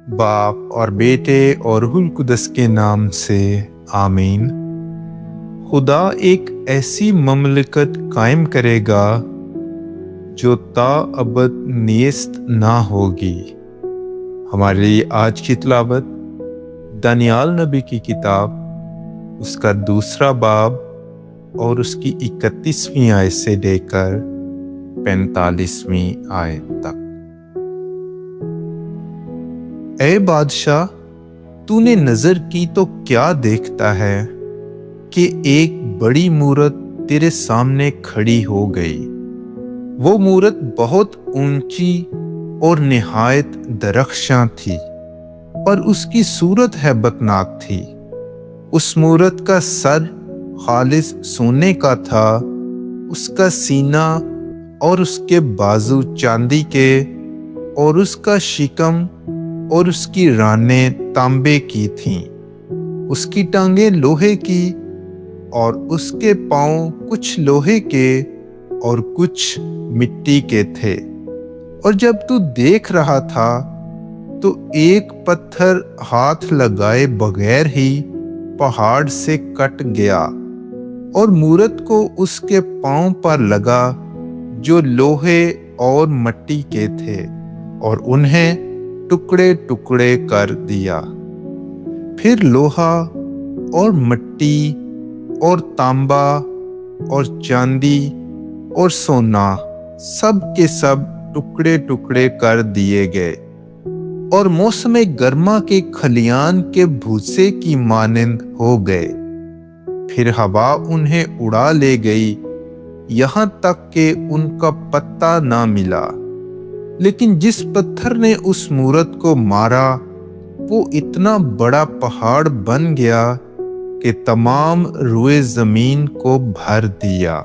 باپ اور بیٹے اور روح القدس کے نام سے آمین۔ خدا ایک ایسی مملکت قائم کرے گا جو تا ابد نیست نہ ہوگی۔ ہمارے لیے آج کی تلاوت دانیال نبی کی کتاب، اس کا 2 باب اور اس کی 31ویں آیت سے لے کر 45ویں آیت تک۔ اے بادشاہ، تو نے نظر کی تو کیا دیکھتا ہے کہ ایک بڑی مورت تیرے سامنے کھڑی ہو گئی۔ وہ مورت بہت اونچی اور نہایت درخشاں تھی، پر اس کی صورت ہیبتناک تھی۔ اس مورت کا سر خالص سونے کا تھا، اس کا سینہ اور اس کے بازو چاندی کے، اور اس کا شکم اور اس کی رانیں تانبے کی تھیں۔ اس کی ٹانگیں لوہے کی اور اس کے پاؤں کچھ لوہے کے اور کچھ مٹی کے تھے۔ اور جب تو دیکھ رہا تھا تو ایک پتھر ہاتھ لگائے بغیر ہی پہاڑ سے کٹ گیا اور مورت کو اس کے پاؤں پر لگا جو لوہے اور مٹی کے تھے، اور انہیں ٹکڑے ٹکڑے کر دیا۔ پھر لوہا اور مٹی اور تانبا اور چاندی اور سونا سب کے سب ٹکڑے ٹکڑے کر دیے گئے، اور موسم گرما کے کھلیان کے بھوسے کی مانند ہو گئے۔ پھر ہوا انہیں اڑا لے گئی، یہاں تک کہ ان کا پتہ نہ ملا۔ لیکن جس پتھر نے اس مورت کو مارا وہ اتنا بڑا پہاڑ بن گیا کہ تمام روئے زمین کو بھر دیا۔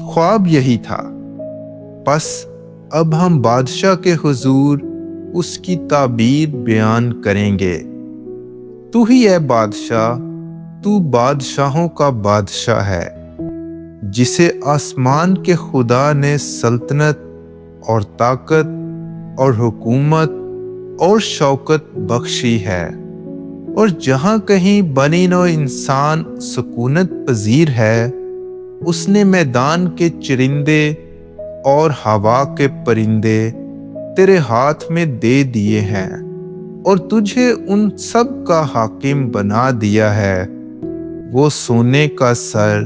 خواب یہی تھا۔ پس اب ہم بادشاہ کے حضور اس کی تعبیر بیان کریں گے۔ تو ہی اے بادشاہ، تو بادشاہوں کا بادشاہ ہے، جسے آسمان کے خدا نے سلطنت اور طاقت اور حکومت اور شوکت بخشی ہے۔ اور جہاں کہیں بنی نوع انسان سکونت پذیر ہے، اس نے میدان کے چرندے اور ہوا کے پرندے تیرے ہاتھ میں دے دیے ہیں، اور تجھے ان سب کا حاکم بنا دیا ہے۔ وہ سونے کا سر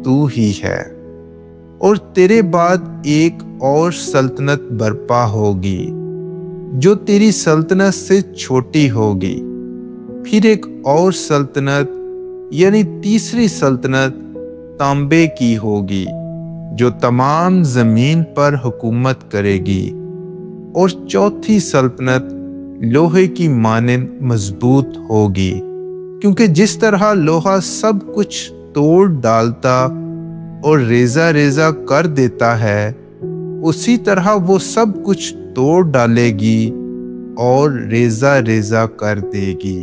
تو ہی ہے، اور تیرے بعد ایک اور سلطنت برپا ہوگی جو تیری سلطنت سے چھوٹی ہوگی۔ پھر ایک اور سلطنت یعنی تیسری سلطنت تانبے کی ہوگی جو تمام زمین پر حکومت کرے گی، اور چوتھی سلطنت لوہے کی مانند مضبوط ہوگی، کیونکہ جس طرح لوہا سب کچھ توڑ ڈالتا اور ریزہ ریزہ کر دیتا ہے، اسی طرح وہ سب کچھ توڑ ڈالے گی اور ریزہ ریزہ کر دے گی۔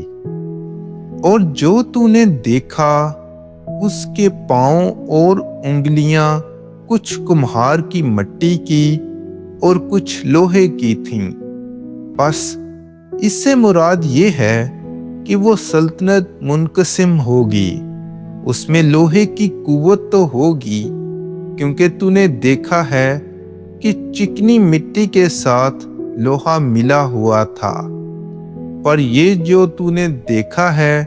اور جو تو نے دیکھا، اس کے پاؤں اور انگلیاں کچھ کمہار کی مٹی کی اور کچھ لوہے کی تھیں۔ بس اس سے مراد یہ ہے کہ وہ سلطنت منقسم ہوگی۔ اس میں لوہے کی قوت تو ہوگی، کیونکہ تو نے دیکھا ہے کہ چکنی مٹی کے ساتھ لوہا ملا ہوا تھا۔ پر یہ جو تو نے دیکھا ہے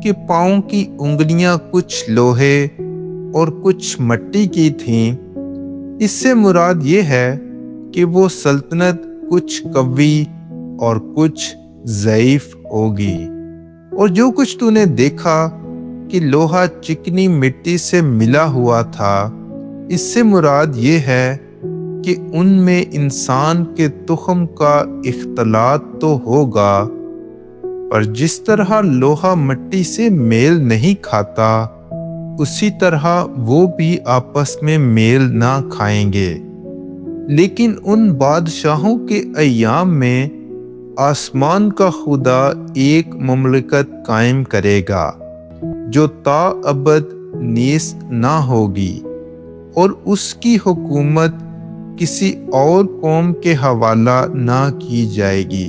کہ پاؤں کی انگلیاں کچھ لوہے اور کچھ مٹی کی تھیں، اس سے مراد یہ ہے کہ وہ سلطنت کچھ قوی اور کچھ ضعیف ہوگی۔ اور جو کچھ تو نے دیکھا کہ لوہا چکنی مٹی سے ملا ہوا تھا، اس سے مراد یہ ہے کہ ان میں انسان کے تخم کا اختلاط تو ہوگا، پر جس طرح لوہا مٹی سے میل نہیں کھاتا، اسی طرح وہ بھی آپس میں میل نہ کھائیں گے۔ لیکن ان بادشاہوں کے ایام میں آسمان کا خدا ایک مملکت قائم کرے گا جو تا ابد نیست نہ ہوگی، اور اس کی حکومت کسی اور قوم کے حوالہ نہ کی جائے گی۔